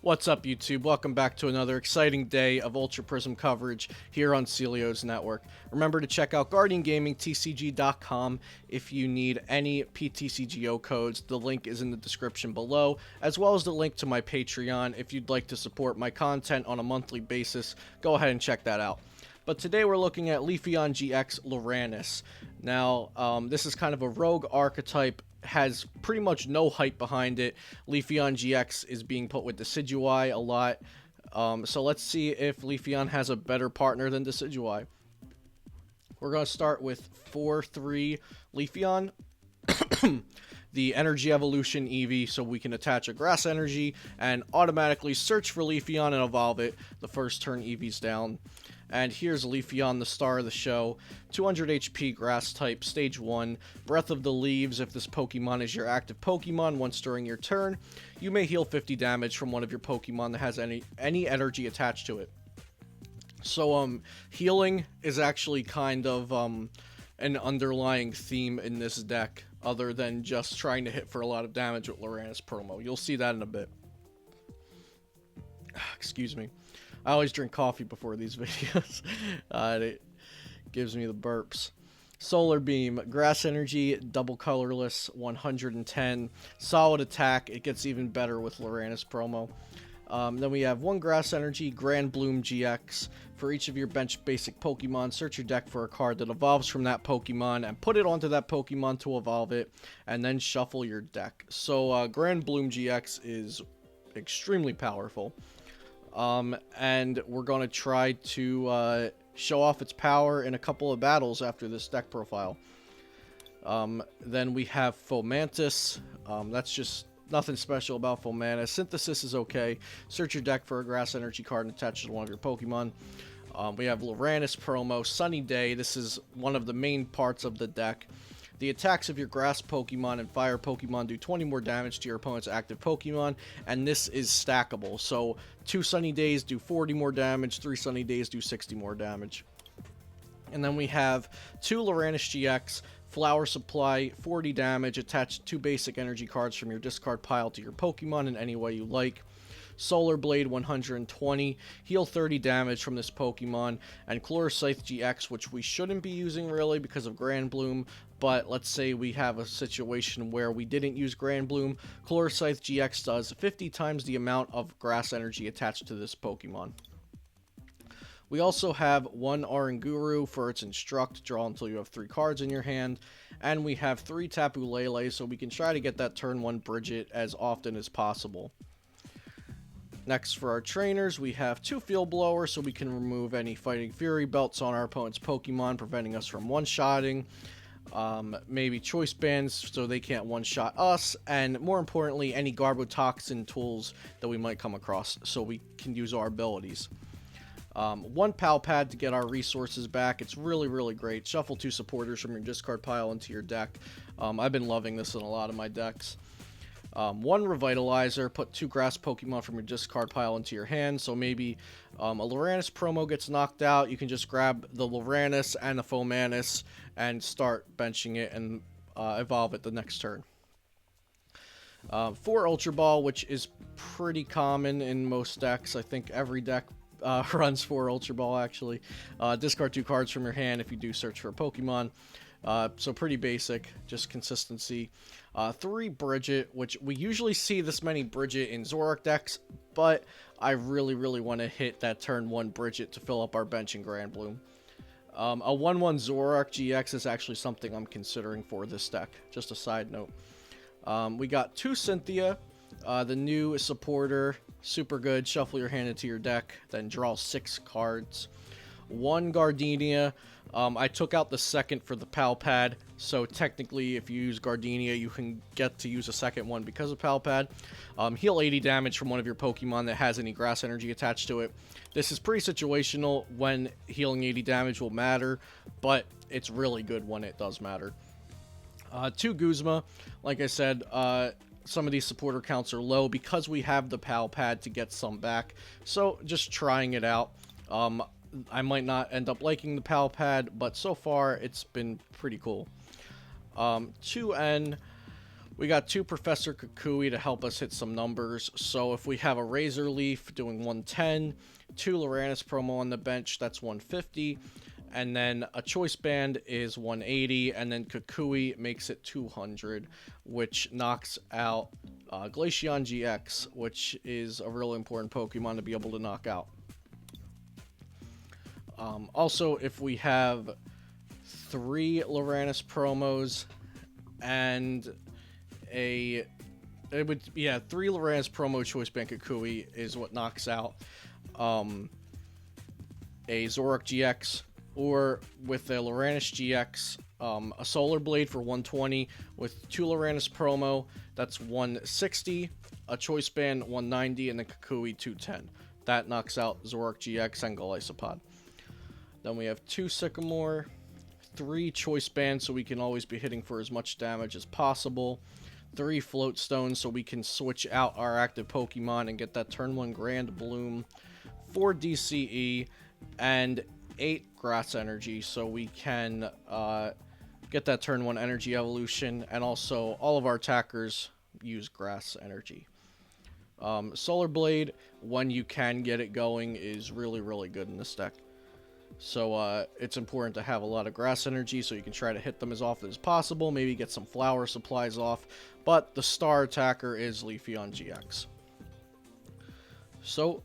What's up, YouTube? Welcome back to another exciting day of Ultra Prism coverage here on Celio's Network. Remember to check out Guardian Gaming TCG.com if you need any PTCGO codes. The link is in the description below, as well as the link to my Patreon. If you'd like to support my content on a monthly basis, go ahead and check that out. But today we're looking at Leafeon GX Lurantis. Now, this is kind of a rogue archetype, has pretty much no hype behind it. Leafeon GX is being put with Decidueye a lot. So let's see if Leafeon has a better partner than Decidueye. We're going to start with 4-3 Leafeon. The Energy Evolution Eevee, so we can attach a Grass Energy and automatically search for Leafeon and evolve it the first turn Eevee's down. And here's Leafeon, the star of the show. 200 HP Grass type, Stage 1. Breath of the Leaves. If this Pokemon is your active Pokemon once during your turn, you may heal 50 damage from one of your Pokemon that has any energy attached to it. So, healing is actually kind of an underlying theme in this deck, other than just trying to hit for a lot of damage with Lurantis promo. You'll see that in a bit. Excuse me. I always drink coffee before these videos. It gives me the burps. Solar Beam, Grass Energy, double colorless, 110. Solid attack. It gets even better with Lurantis promo. Then we have one Grass Energy, Grand Bloom GX. For each of your bench basic Pokemon, search your deck for a card that evolves from that Pokemon and put it onto that Pokemon to evolve it, and then shuffle your deck. So Grand Bloom GX is extremely powerful. And we're going to try to show off its power in a couple of battles after this deck profile. Then we have Fomantis. That's just nothing special about Fomantis. Synthesis is okay. Search your deck for a Grass Energy card and attach it to one of your Pokemon. We have Lurantis promo, Sunny Day. This is one of the main parts of the deck. The attacks of your Grass Pokemon and Fire Pokemon do 20 more damage to your opponent's active Pokemon, and this is stackable. So 2 Sunny Days do 40 more damage, 3 Sunny Days do 60 more damage. And then we have 2 Lurantis GX, Flower Supply, 40 damage, attach 2 basic energy cards from your discard pile to your Pokemon in any way you like. Solar Blade, 120, heal 30 damage from this Pokemon, and Chlorocythe GX, which we shouldn't be using really because of Grand Bloom, but let's say we have a situation where we didn't use Grand Bloom. Chlorocythe GX does 50 times the amount of Grass Energy attached to this Pokemon. We also have one Oranguru for its Instruct, draw until you have 3 cards in your hand, and we have 3 Tapu Lele, so we can try to get that turn 1 Bridget as often as possible. Next, for our trainers, we have 2 Field Blowers, so we can remove any Fighting Fury belts on our opponent's Pokemon, preventing us from one-shotting. Maybe Choice Bands, so they can't one-shot us. And more importantly, any Garbotoxin tools that we might come across, so we can use our abilities. 1 Pal Pad to get our resources back. It's really, really great. Shuffle 2 supporters from your discard pile into your deck. I've been loving this in a lot of my decks. 1 Revitalizer, put 2 Grass Pokemon from your discard pile into your hand, so maybe a Lurantis promo gets knocked out, you can just grab the Lurantis and the Fomantis and start benching it and evolve it the next turn. 4 Ultra Ball, which is pretty common in most decks. I think every deck runs 4 Ultra Ball, actually. Discard 2 cards from your hand if you do search for a Pokemon. So pretty basic, just consistency. 3 Bridget, which we usually see this many Bridget in Zoroark decks, but I really, really want to hit that turn 1 Bridget to fill up our bench in Grand Bloom. A 1-1 Zoroark GX is actually something I'm considering for this deck, just a side note. We got 2 Cynthia, the new supporter, super good. Shuffle your hand into your deck, then draw 6 cards. 1 Gardenia. I took out the second for the Pal Pad, so technically if you use Gardenia, you can get to use a second one because of Pal Pad. Heal 80 damage from one of your Pokemon that has any Grass Energy attached to it. This is pretty situational when healing 80 damage will matter, but it's really good when it does matter. 2 Guzma. Like I said, some of these supporter counts are low because we have the Pal Pad to get some back, so just trying it out. I might not end up liking the Pal Pad, but so far it's been pretty cool. 2N, We got 2 Professor Kukui to help us hit some numbers. So if we have a Razor Leaf doing 110, 2 Lurantis promo on the bench, that's 150. And then a Choice Band is 180, and then Kukui makes it 200, which knocks out Glaceon GX, which is a really important Pokemon to be able to knock out. Also, if we have 3 Lurantis promos and 3 Lurantis promo Choice Band Kukui is what knocks out a Zoroark GX, or with a Lurantis GX, a Solar Blade for 120 with 2 Lurantis promo, that's 160, a Choice Band 190, and then Kukui 210. That knocks out Zoroark GX and Golisopod. Then we have 2 Sycamore, 3 Choice Bands so we can always be hitting for as much damage as possible, 3 Float Stones so we can switch out our active Pokemon and get that turn 1 Grand Bloom, 4 DCE, and 8 Grass Energy so we can get that turn 1 Energy Evolution, and also all of our attackers use Grass Energy. Solar Blade, when you can get it going, is really, really good in this deck. So it's important to have a lot of Grass Energy so you can try to hit them as often as possible, maybe get some Flower Supplies off, but the star attacker is Leafeon GX. So,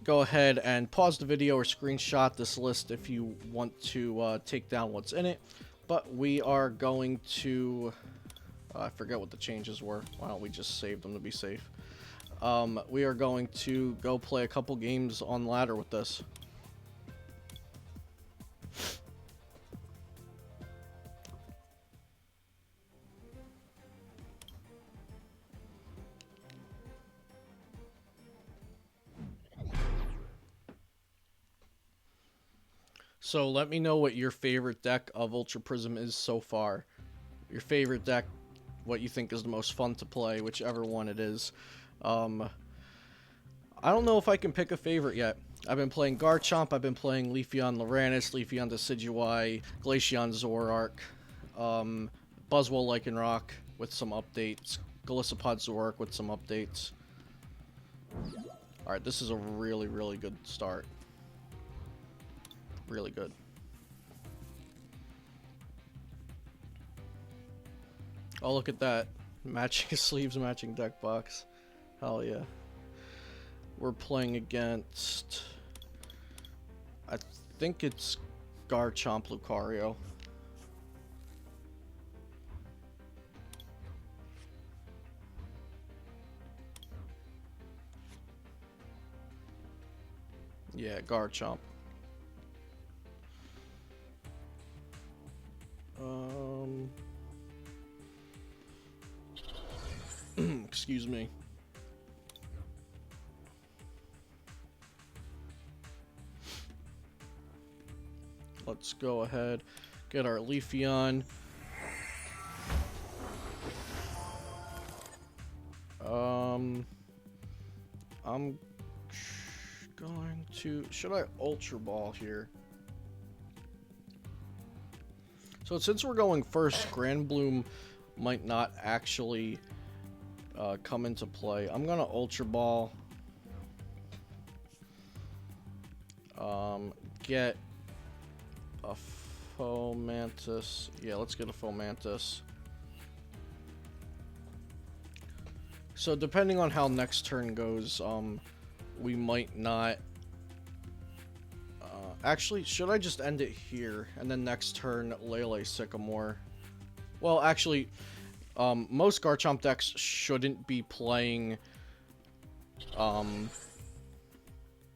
go ahead and pause the video or screenshot this list if you want to take down what's in it. But we are going to... I forget what the changes were. Why don't we just save them to be safe? We are going to go play a couple games on ladder with this. So let me know what your favorite deck of Ultra Prism is so far. Your favorite deck, what you think is the most fun to play, whichever one it is. I don't know if I can pick a favorite yet. I've been playing Garchomp, I've been playing Leafeon Lurantis, Leafeon Decidueye, Glaceon Zoroark, Buzzwole Lycanroc with some updates, Golisopod Zoroark with some updates. Alright, this is a really, really good start. Really good. Oh, look at that. Matching sleeves, matching deck box. Hell yeah. We're playing against... I think it's Garchomp Lucario. Yeah, Garchomp. Excuse me. Let's go ahead, get our Leafeon. I'm going to... Should I Ultra Ball here? So since we're going first, Grand Bloom might not actually come into play. I'm gonna Ultra Ball. Get a Fomantis. Yeah, let's get a Fomantis. So depending on how next turn goes, we might not... actually, should I just end it here, and then next turn, Lele Sycamore? Well, actually, most Garchomp decks shouldn't be playing...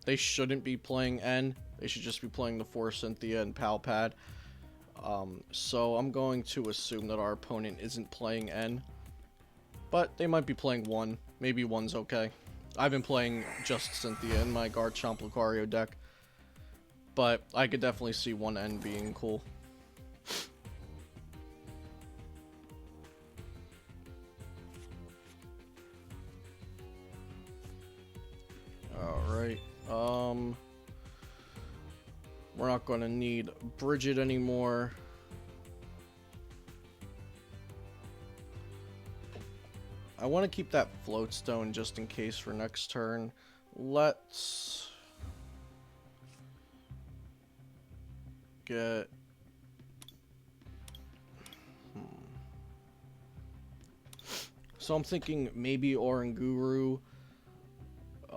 they shouldn't be playing N. They should just be playing the 4 Cynthia and Palpad. So I'm going to assume that our opponent isn't playing N. But they might be playing 1. Maybe 1's okay. I've been playing just Cynthia in my Garchomp Lucario deck. But I could definitely see 1N being cool. Alright. We're not going to need Bridget anymore. I want to keep that float stone just in case for next turn. Let's get... So I'm thinking maybe Oranguru. If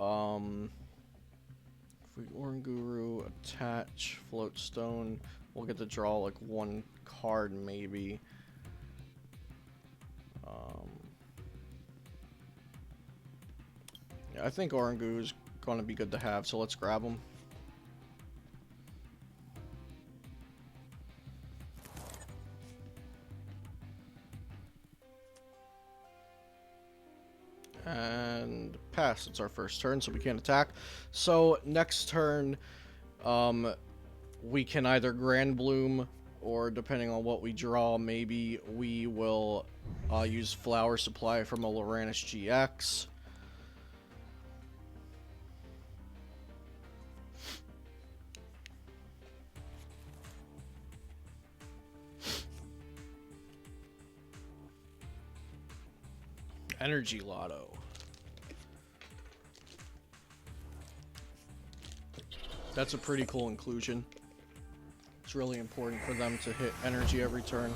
we Oranguru, attach, float stone, we'll get to draw like one card maybe. Yeah, I think Oranguru is going to be good to have, so let's grab him. And pass. It's our first turn, so we can't attack. So next turn, we can either Grand Bloom, or depending on what we draw, maybe we will use Flower Supply from a Lurantis GX. Energy Lotto. That's a pretty cool inclusion. It's really important for them to hit energy every turn.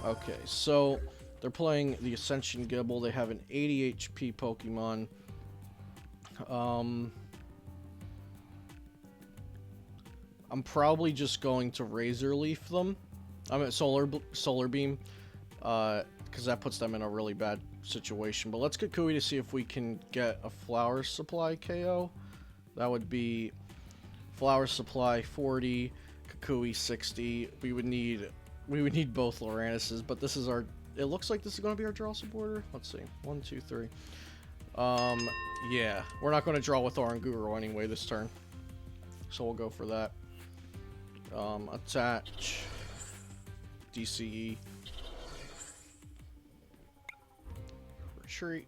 Okay, so they're playing the Ascension Gibble. They have an 80 HP Pokemon. I'm probably just going to Razor Leaf them. I mean Solar Beam, because that puts them in a really bad situation. But let's get Kui to see if we can get a Flower Supply KO. That would be Flower Supply 40, Kukui 60. We would need both Lurantises, but this is our... It looks like this is going to be our draw supporter. Let's see. 1, 2, 3. Yeah. We're not going to draw with Oranguru anyway this turn. So we'll go for that. Attach. DCE. Retreat.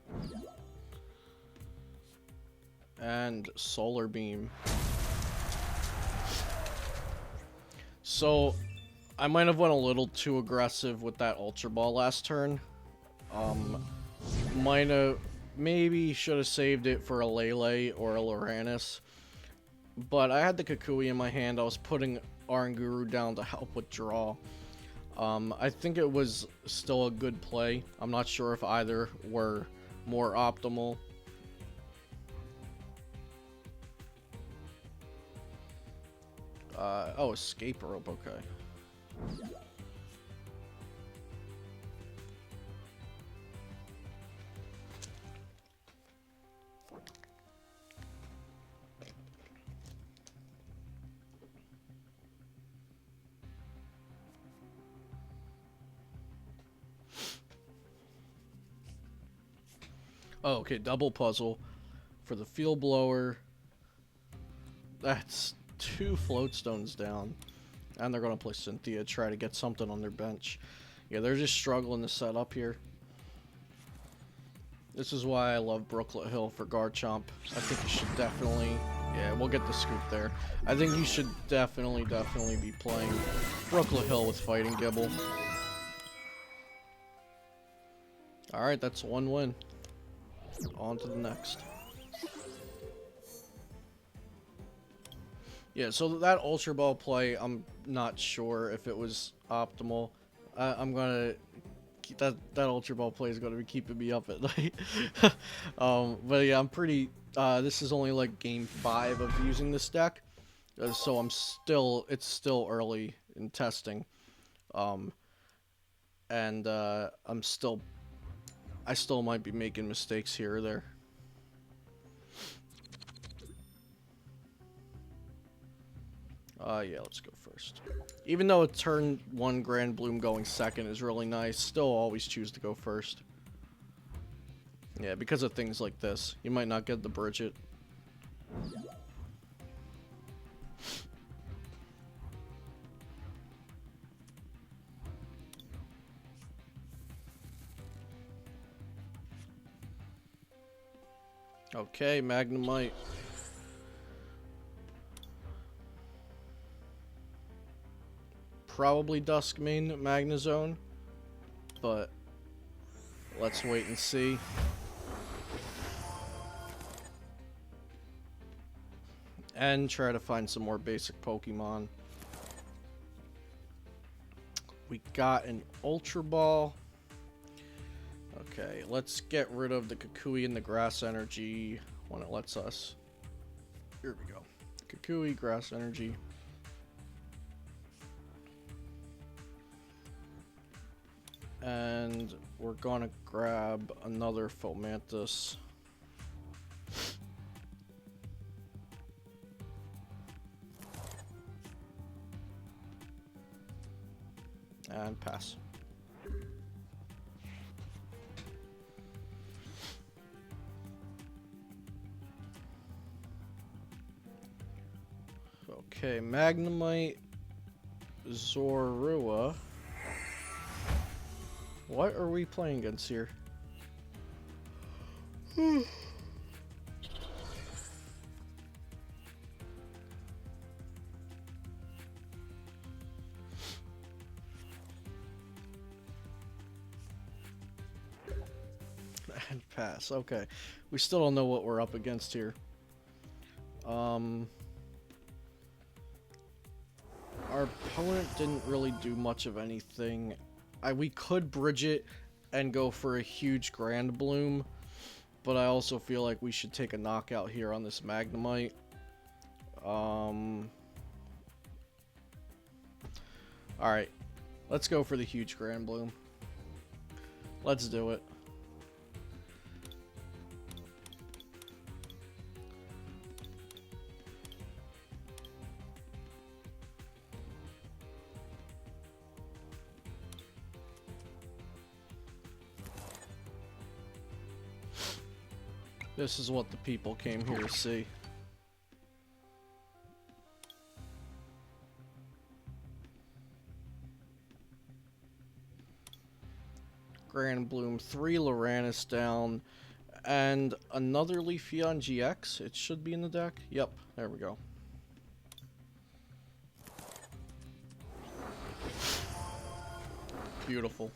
And Solar Beam. So, I might have went a little too aggressive with that Ultra Ball last turn. Maybe should have saved it for a Lele or a Lurantis. But I had the Kukui in my hand. I was putting Oranguru down to help with draw. I think it was still a good play. I'm not sure if either were more optimal. Oh, escape rope, okay. Oh, okay, double puzzle for the field blower. That's 2 float stones down. And they're going to play Cynthia, try to get something on their bench. Yeah, they're just struggling to set up here. This is why I love Brooklet Hill for Garchomp. I think you should definitely... Yeah, we'll get the scoop there. I think you should definitely be playing Brooklet Hill with Fighting Gibble. Alright, that's 1 win. On to the next. Yeah, so that Ultra Ball play, I'm not sure if it was optimal. I'm gonna keep that Ultra Ball play is gonna be keeping me up at night. But yeah, I'm pretty. This is only like game 5 of using this deck, so it's still early in testing, and I still might be making mistakes here or there. Yeah, let's go first. Even though a turn 1 Grand Bloom going second is really nice, still always choose to go first. Yeah, because of things like this. You might not get the Bridget. Okay, Magnemite. Probably Duskmane Magnezone, but let's wait and see. And try to find some more basic Pokemon. We got an Ultra Ball. Okay, let's get rid of the Kukui and the Grass Energy when it lets us. Here we go. Kukui, Grass Energy. And we're gonna grab another Fomantis. And pass. Okay, Magnemite, Zorua. What are we playing against here? And pass. Okay. We still don't know what we're up against here. Our opponent didn't really do much of anything. We could bridge it and go for a huge Grand Bloom, but I also feel like we should take a knockout here on this Magnemite. Alright, let's go for the huge Grand Bloom. Let's do it. This is what the people came here to see. Grand Bloom, 3 Lurantis down, and another Leafeon GX. It should be in the deck. Yep, there we go. Beautiful.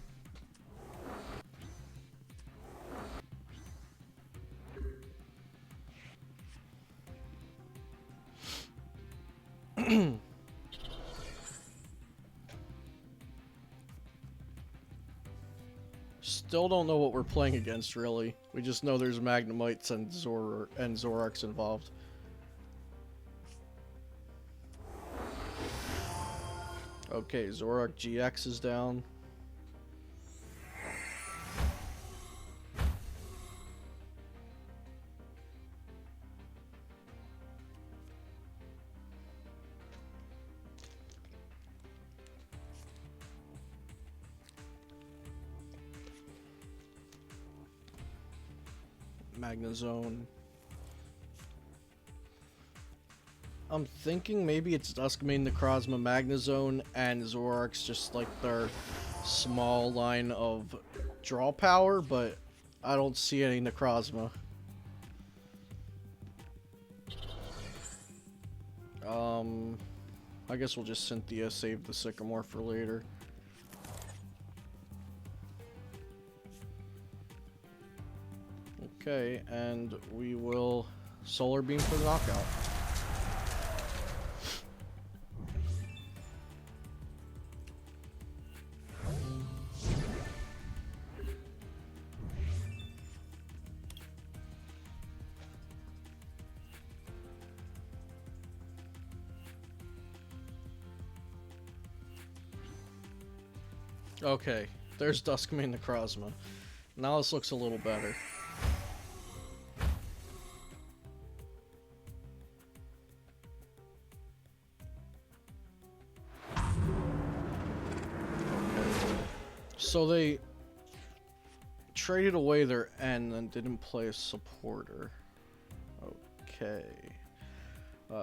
Still don't know what we're playing against, really. We just know there's Magnemites and Zoroarks involved. Okay, Zoroark GX is down. Magnezone. I'm thinking maybe it's Duskmane, Necrozma, Magnezone, and Zoroark's just like their small line of draw power, but I don't see any Necrozma. I guess we'll just Cynthia, save the Sycamore for later. Okay, and we will Solar Beam for the knockout. Okay, there's Duskmane Necrozma. Now this looks a little better. So they traded away their N and didn't play a supporter. Okay.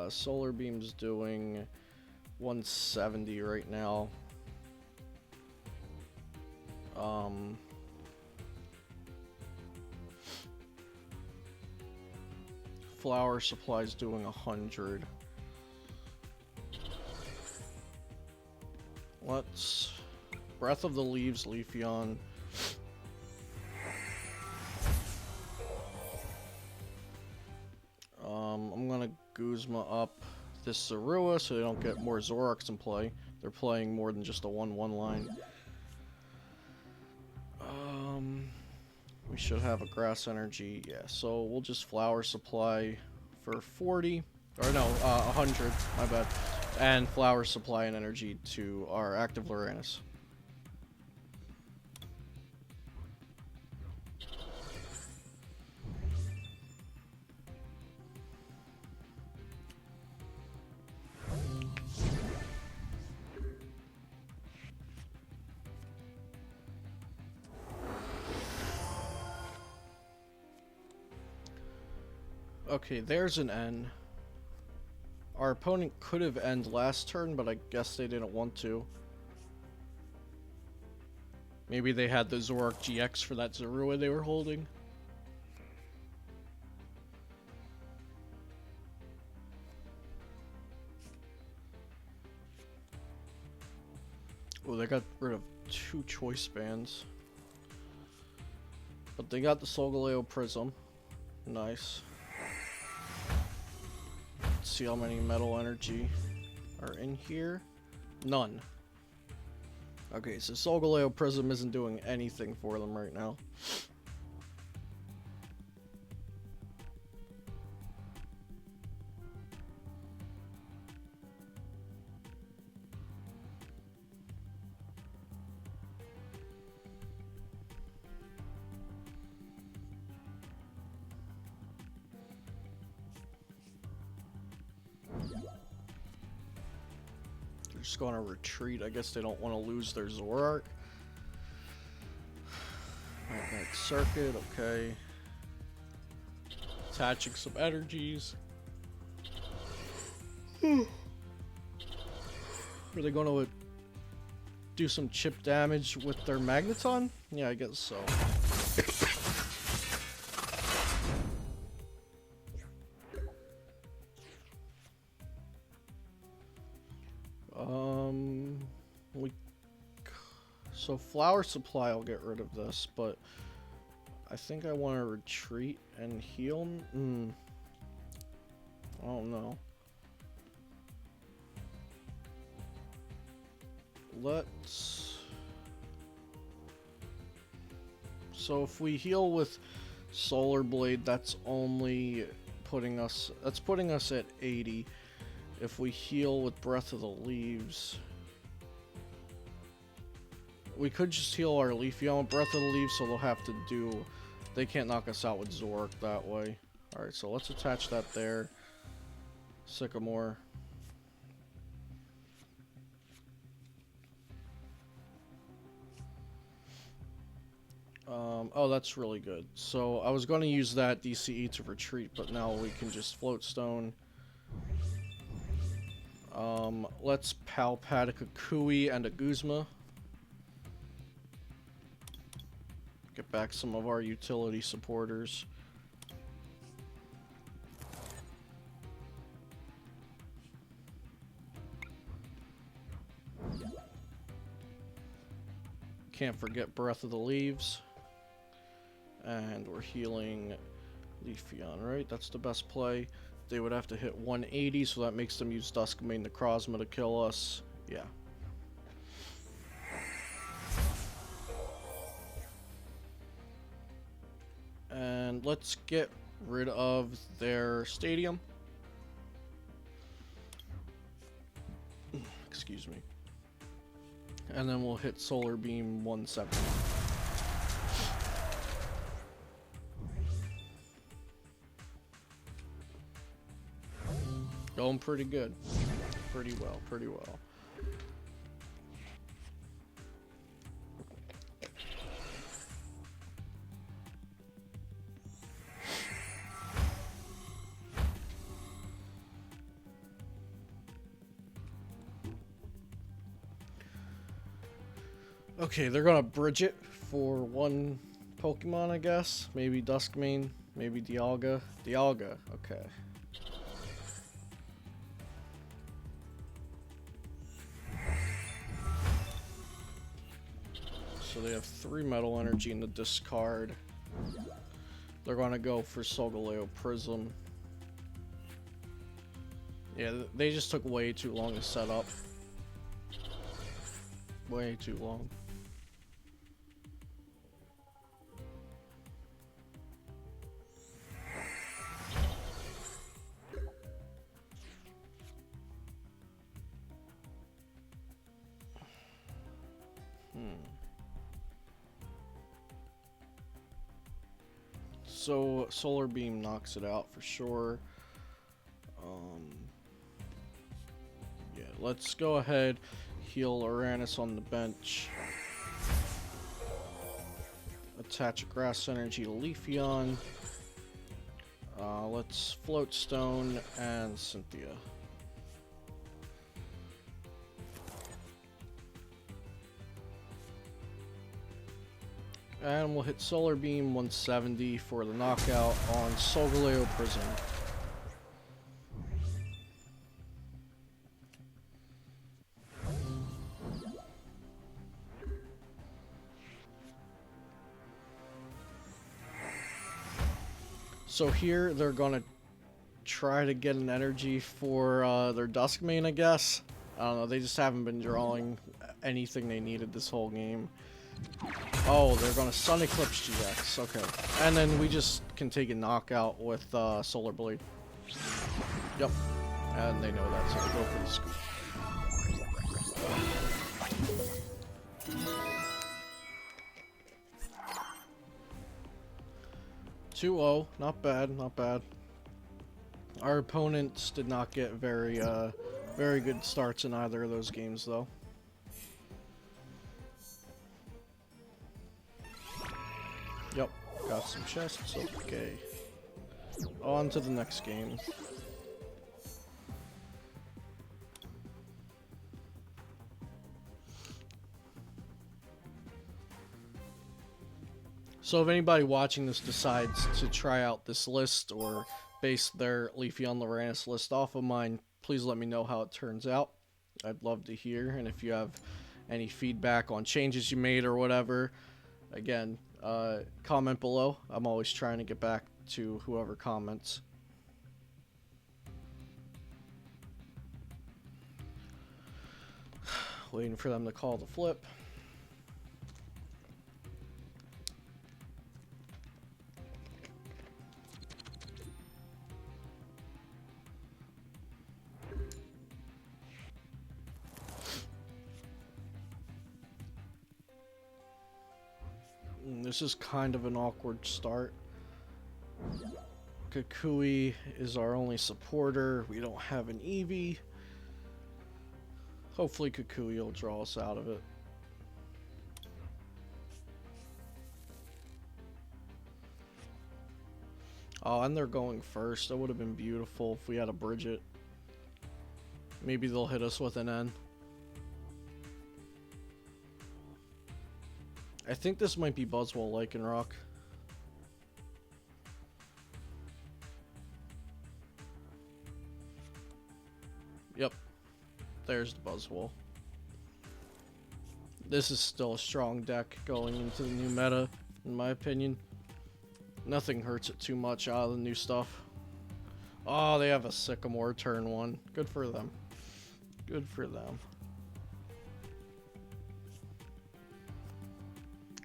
Solar Beam's doing 170 right now. Flower Supply's doing 100. Let's Breath of the Leaves, Leafeon. Guzma up this Zorua so they don't get more Zoroarks in play. They're playing more than just a 1/1 line. We should have a Grass Energy, yeah, so we'll just Flower Supply for 40, or no, 100, my bad, and Flower Supply and Energy to our active Lurantis. Okay, there's an N. Our opponent could have ended last turn, but I guess they didn't want to. Maybe they had the Zoroark GX for that Zorua they were holding. Oh, they got rid of 2 choice bands. But they got the Solgaleo Prism. Nice. Let's see how many Metal Energy are in here. None. Okay, so Solgaleo Prism isn't doing anything for them right now. They're just going to retreat. I guess they don't want to lose their Zoroark. Magnetic Circuit, okay. Attaching some energies. Are they going to do some chip damage with their Magneton? Yeah, I guess so. So Flower Supply will get rid of this, but I think I want to retreat and heal. I don't know. So if we heal with Solar Blade, that's only putting us at 80. If we heal with Breath of the Leaves, we could just heal our Leafeon with Breath of the Leaves, so they can't knock us out with Zoroark that way. Alright, so let's attach that there. Sycamore. Oh, that's really good. So I was going to use that DCE to retreat, but now we can just Float Stone. Let's Palpat a Kukui and a Guzma. Get back some of our utility supporters. Can't forget Breath of the Leaves. And we're healing Leafeon, right? That's the best play. They would have to hit 180, so that makes them use Duskmane Necrozma to kill us. Yeah. And let's get rid of their stadium. Excuse me. And then we'll hit Solar Beam 170. Going pretty good. Pretty well, pretty well. Okay, they're gonna bridge it for one Pokemon, I guess. Maybe Duskmane, maybe Dialga. Dialga, okay. So they have 3 Metal Energy in the discard. They're gonna go for Solgaleo Prism. Yeah, they just took way too long to set up. Way too long. So Solar Beam knocks it out for sure. Yeah, let's go ahead, heal Lurantis on the bench. Attach a Grass Energy to Leafeon. Let's Float Stone and Cynthia. And we'll hit Solar Beam 170 for the knockout on Solgaleo Prison. So here they're gonna try to get an energy for their Duskmane, I guess. I don't know, they just haven't been drawing anything they needed this whole game. Oh, they're gonna Sun Eclipse GX, okay. And then we just can take a knockout with Solar Blade. Yep. And they know that, so they go for the scoop. 2-0, not bad, not bad. Our opponents did not get very good starts in either of those games, though. Yep, got some chests, okay. On to the next game. So if anybody watching this decides to try out this list or base their Leafeon Lurantis list off of mine, please let me know how it turns out. I'd love to hear, and if you have any feedback on changes you made or whatever, again, comment below. I'm always trying to get back to whoever comments. Waiting for them to call the flip. This is kind of an awkward start. Kukui is our only supporter. We don't have an Eevee. Hopefully Kukui will draw us out of it. Oh, and they're going first. That would have been beautiful if we had a Bridget. Maybe they'll hit us with an N. I think this might be Buzzwole Lycanroc. Yep. There's the Buzzwole. This is still a strong deck going into the new meta, in my opinion. Nothing hurts it too much out of the new stuff. Oh, they have a Sycamore turn 1. Good for them. Good for them.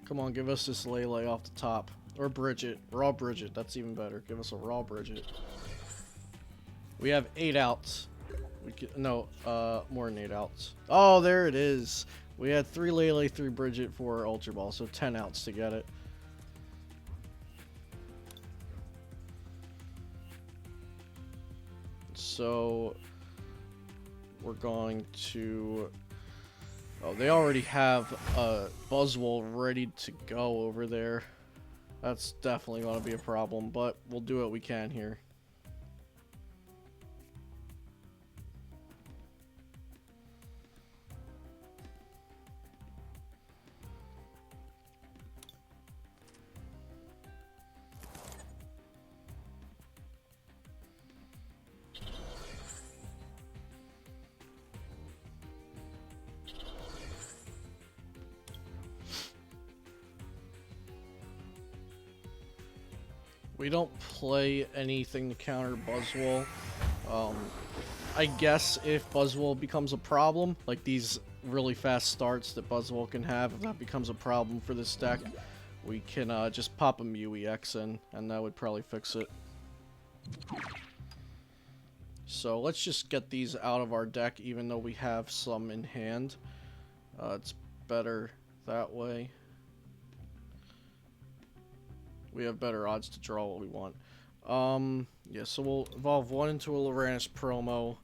Come on, give us this Lele off the top. Or Bridget. Raw Bridget. That's even better. Give us a raw Bridget. We have 8 outs. We could, no, more than 8 outs. Oh, there it is. We had 3 Lele, 3 Bridget, 4 Ultra Ball. So 10 outs to get it. So we're going to... Oh, they already have a Buzzwole ready to go over there. That's definitely going to be a problem, but we'll do what we can here. We don't play anything to counter Buzzwole. I guess if Buzzwole becomes a problem, like these really fast starts that Buzzwole can have, if that becomes a problem for this deck, we can just pop a Mew EX in, and that would probably fix it. So let's just get these out of our deck, even though we have some in hand. It's better that way. We have better odds to draw what we want. Yeah, so we'll evolve one into a Lurantis promo.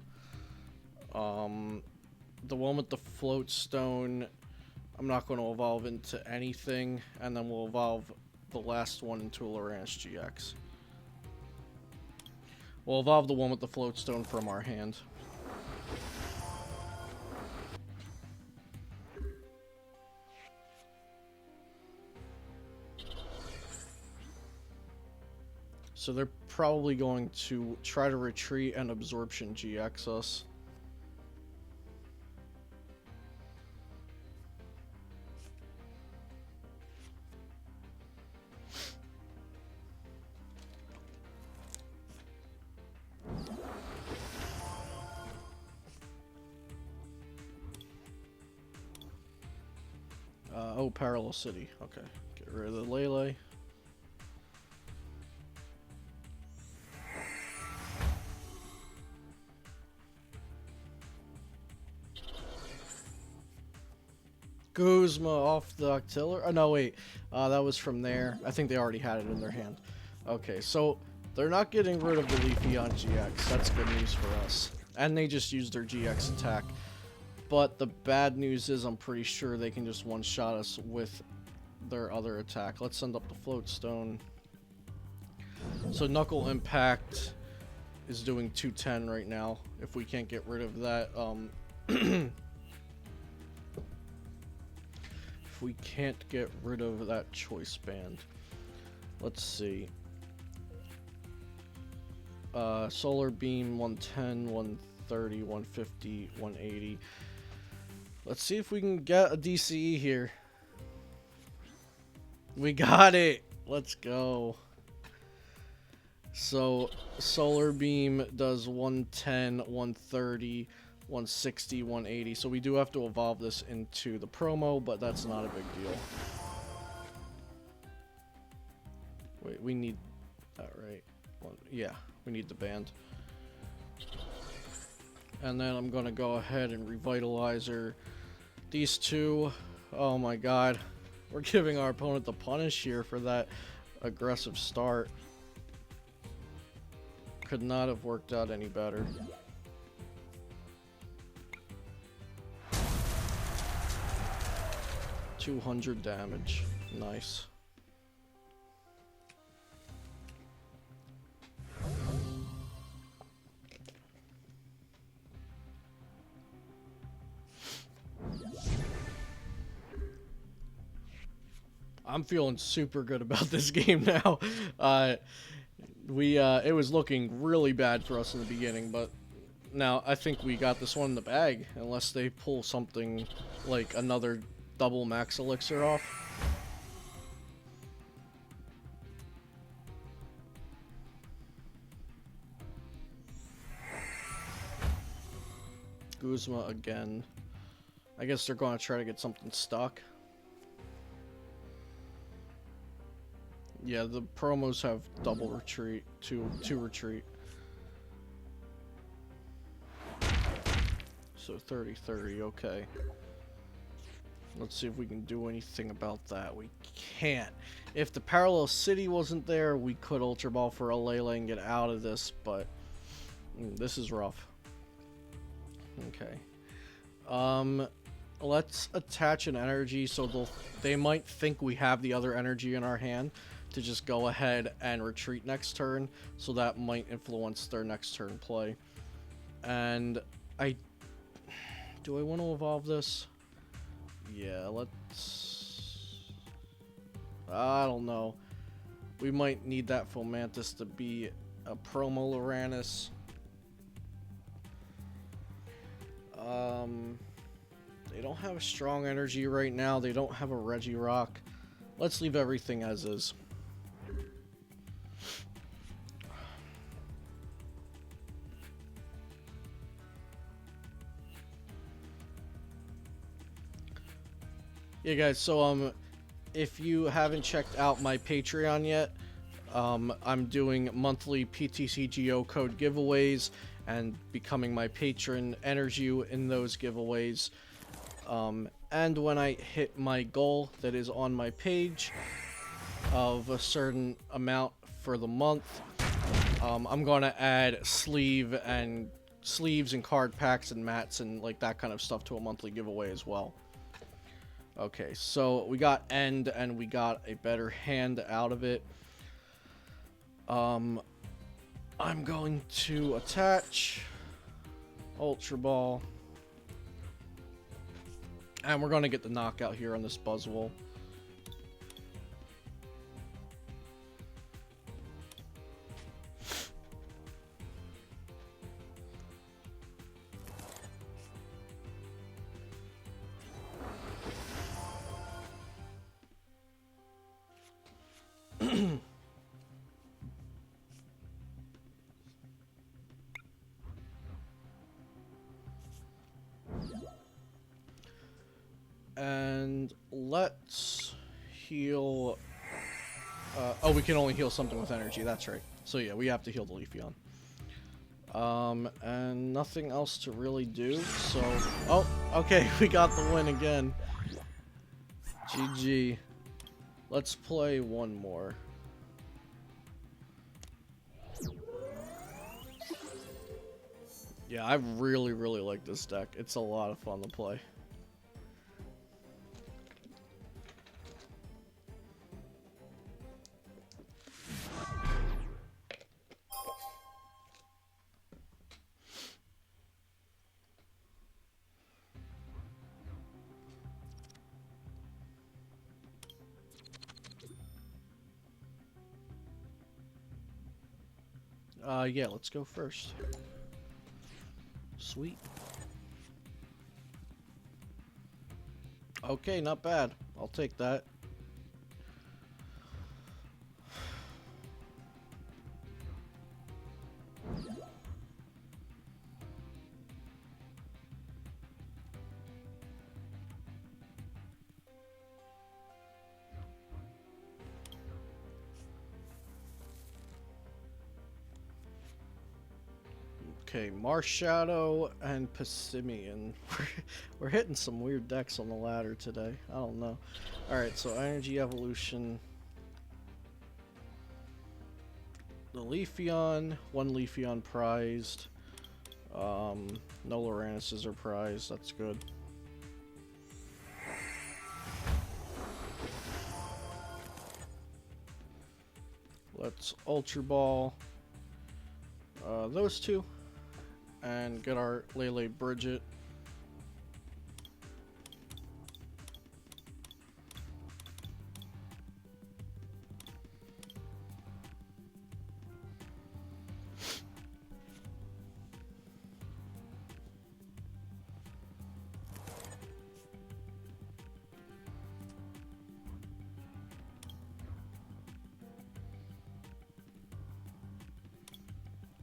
The one with the float stone, I'm not going to evolve into anything, and then we'll evolve the last one into a Lurantis GX. We'll evolve the one with the float stone from our hand. So they're probably going to try to retreat and absorption GX us. Oh, Parallel City. Okay, get rid of the Lele. Guzma off the Octiller. Oh, no, wait. That was from there. I think they already had it in their hand. Okay, so they're not getting rid of the Leafeon GX. That's good news for us. And they just used their GX attack. But the bad news is I'm pretty sure they can just one-shot us with their other attack. Let's send up the Float Stone. So Knuckle Impact is doing 210 right now. If we can't get rid of that, if we can't get rid of that Choice Band. Let's see. Solar Beam 110, 130, 150, 180. Let's see if we can get a DCE here. We got it! Let's go. So, Solar Beam does 110, 130, 160, 180. So we do have to evolve this into the promo, but that's not a big deal. Wait, we need that, right? Yeah, we need the band. And then I'm gonna go ahead and Revitalizer these two. Oh my god. We're giving our opponent the punish here for that aggressive start. Could not have worked out any better. $200 damage. Nice. I'm feeling super good about this game now. It was looking really bad for us in the beginning, but now I think we got this one in the bag, unless they pull something like another double max elixir off. Guzma again. I guess they're going to try to get something stuck. Yeah, the promos have double retreat, two retreat. So 30-30, okay. Let's see if we can do anything about that. We can't. If the Parallel City wasn't there, we could Ultra Ball for a Lele and get out of this, but this is rough. Okay. Let's attach an energy so they might think we have the other energy in our hand to just go ahead and retreat next turn, so that might influence their next turn play. And do I want to evolve this? Yeah, I don't know. We might need that Fomantis to be a promo Lurantis. They don't have a strong energy right now. They don't have a Regirock. Let's leave everything as is. Yeah, guys. So if you haven't checked out my Patreon yet, I'm doing monthly PTCGO code giveaways and becoming my patron enters you in those giveaways. And when I hit my goal that is on my page of a certain amount for the month, I'm gonna add sleeves and card packs and mats and like that kind of stuff to a monthly giveaway as well. Okay, so we got end and we got a better hand out of it. I'm going to attach Ultra Ball. And we're going to get the knockout here on this Buzzwole. And let's heal. Oh, we can only heal something with energy. That's right. So yeah, we have to heal the Leafeon. And nothing else to really do. So, oh, okay, we got the win again. GG. Let's play one more. Yeah, I really like this deck. It's a lot of fun to play. Yeah, let's go first. Sweet. Okay, not bad. I'll take that. Okay, Marshadow and Passimian. We're hitting some weird decks on the ladder today. I don't know. Alright, so Energy Evolution. The Leafeon. One Leafeon prized. No Lurantis are prized. That's good. Let's Ultra Ball those two. And get our Lele Bridget.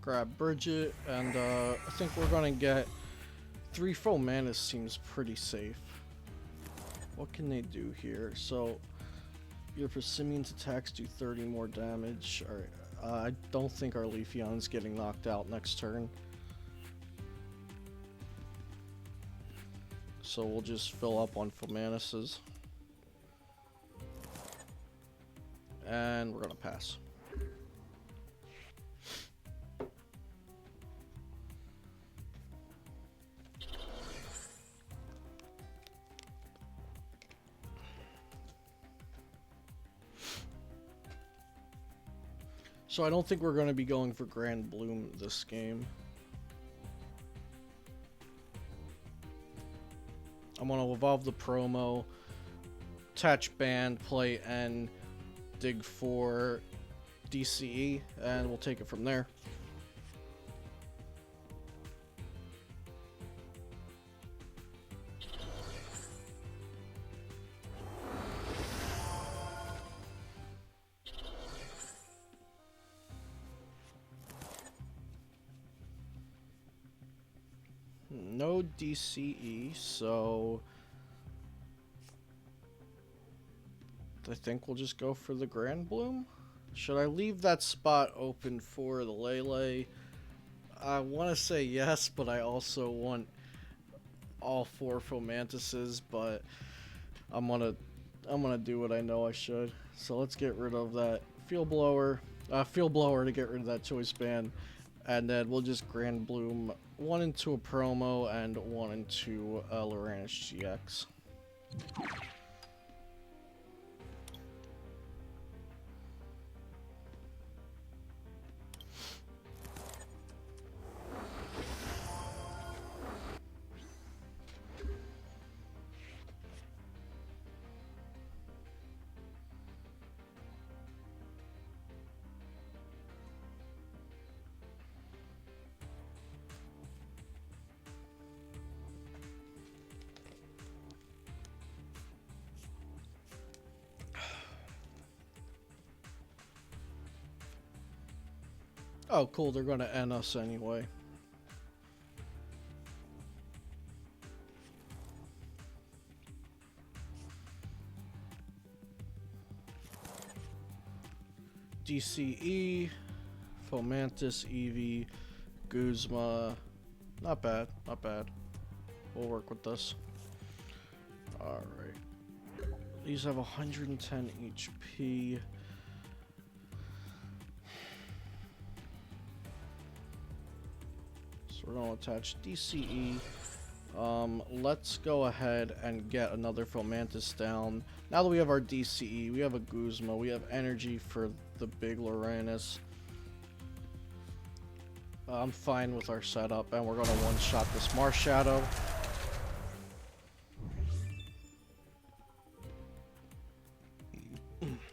Grab Bridget, and I think we're gonna get 3 FIlmora seems pretty safe. What can they do here? So your Passimian's attacks do 30 more damage. Alright, I don't think our Leafeon's getting knocked out next turn. So we'll just fill up on FIlmora's. And we're gonna pass. So I don't think we're going to be going for Grand Bloom this game. I'm going to evolve the promo, attach band, play N, dig for DCE, and we'll take it from there. No DCE, so I think we'll just go for the Grand Bloom. Should I leave that spot open for the Lele? I want to say yes, but I also want all 4 Fomantises, but I'm gonna do what I know I should. So let's get rid of that Field Blower to get rid of that Choice Band, and then we'll just Grand Bloom 1 into a promo and 1 into a Lurantis GX. Oh, cool, they're gonna end us anyway. DCE, Fomantis, Eevee, Guzma. Not bad, not bad. We'll work with this. Alright. These have 110 HP. So we're going to attach DCE. Let's go ahead and get another Fomantis down. Now that we have our DCE, we have a Guzma, we have energy for the big Lurantis. I'm fine with our setup, and we're going to one-shot this Marshadow.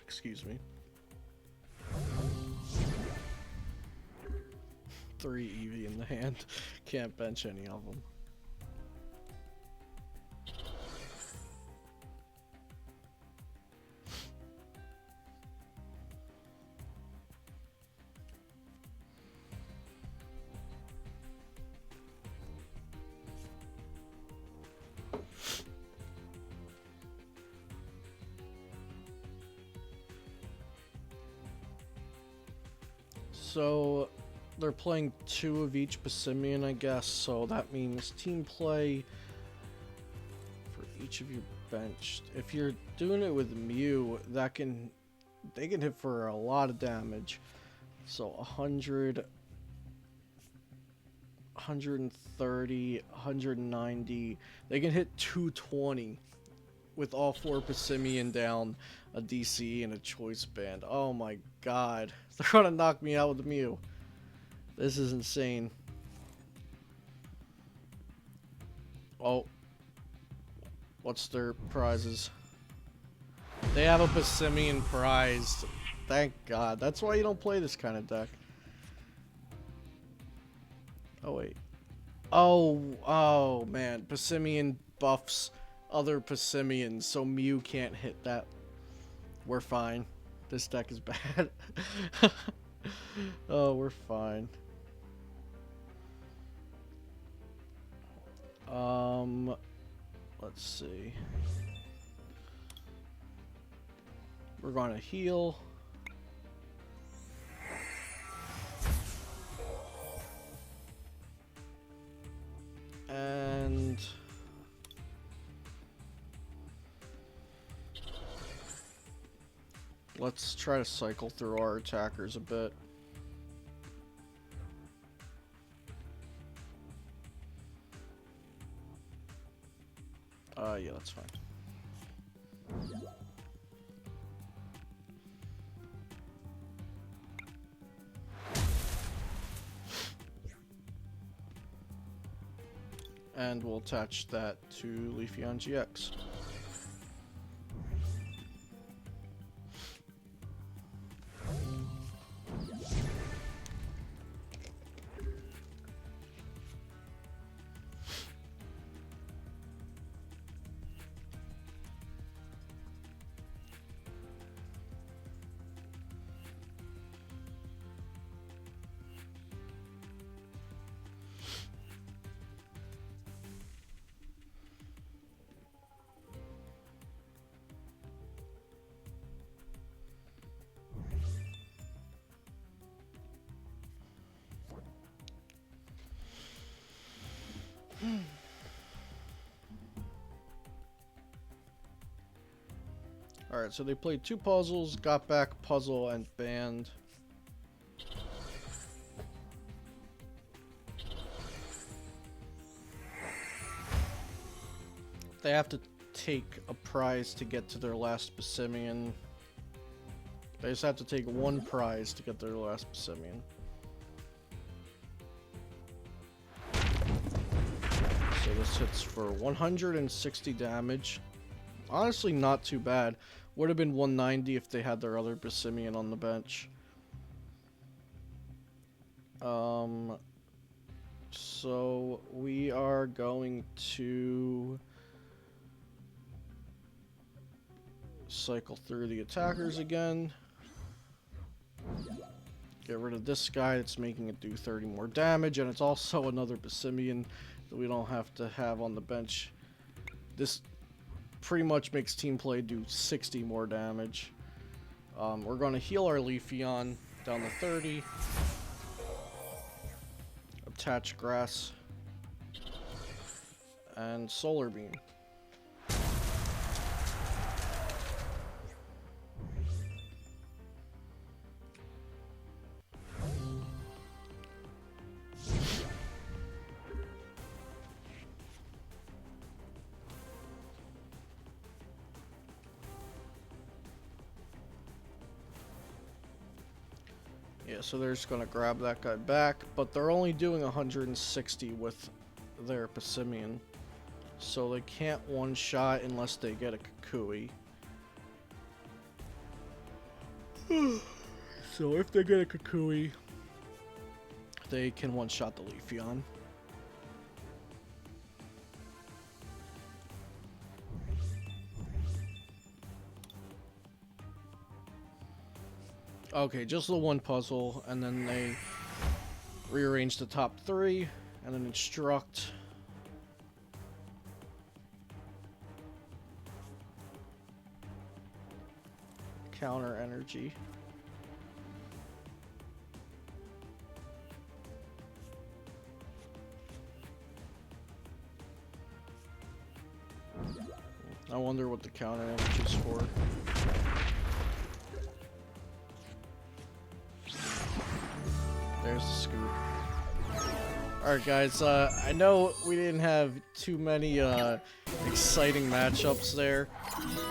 Excuse me. 3 Eevee in the hand. Can't bench any of them. So they're playing 2 of each Passimian, I guess, so that means team play for each of you benched. If you're doing it with Mew, they can hit for a lot of damage. So 100, 130, 190, they can hit 220 with all 4 Passimian down, a DC, and a Choice Band. Oh my god. They're gonna knock me out with the Mew. This is insane. Oh. What's their prizes? They have a Passimian prize. Thank god. That's why you don't play this kind of deck. Oh wait. Oh man. Passimian buffs other Passimians, so Mew can't hit that. We're fine. This deck is bad. Oh, we're fine. Let's see. We're gonna heal. And let's try to cycle through our attackers a bit. Yeah, that's fine. And we'll attach that to Leafeon GX. Alright, so they played 2 puzzles, got back puzzle, and banned. They have to take a prize to get to their last Bassimian. They just have to take 1 prize to get their last Bassimian. So this hits for 160 damage. Honestly, not too bad. Would have been 190 if they had their other Bassimian on the bench. So we are going to cycle through the attackers again. Get rid of this guy that's making it do 30 more damage, and it's also another Bassimian that we don't have to have on the bench. This pretty much makes team play do 60 more damage. We're going to heal our Leafeon down to 30. Attach grass. And solar beam. Yeah, so they're just gonna grab that guy back, but they're only doing 160 with their Bassimian, so they can't one-shot unless they get a Kukui. So if they get a Kukui, they can one-shot the Leafeon. Okay, just the 1 puzzle, and then they rearrange the top 3, and then instruct. Counter energy. I wonder what the counter energy is for. There's the scoop. Alright guys, I know we didn't have too many exciting matchups there,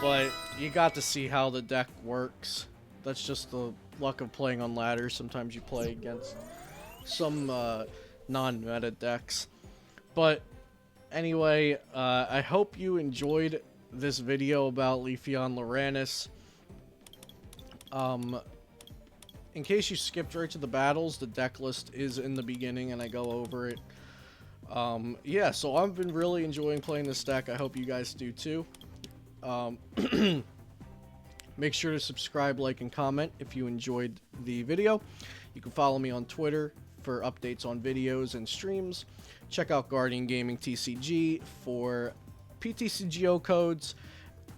but you got to see how the deck works. That's just the luck of playing on ladders. Sometimes you play against some non-meta decks. But anyway, I hope you enjoyed this video about Leafeon Lurantis. In case you skipped right to the battles, the deck list is in the beginning and I go over it. Yeah, so I've been really enjoying playing this deck. I hope you guys do too. Make sure to subscribe, like, and comment if you enjoyed the video. You can follow me on Twitter for updates on videos and streams. Check out Guardian Gaming TCG for PTCGO codes.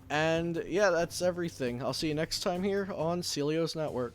And yeah, that's everything. I'll see you next time here on Celio's Network.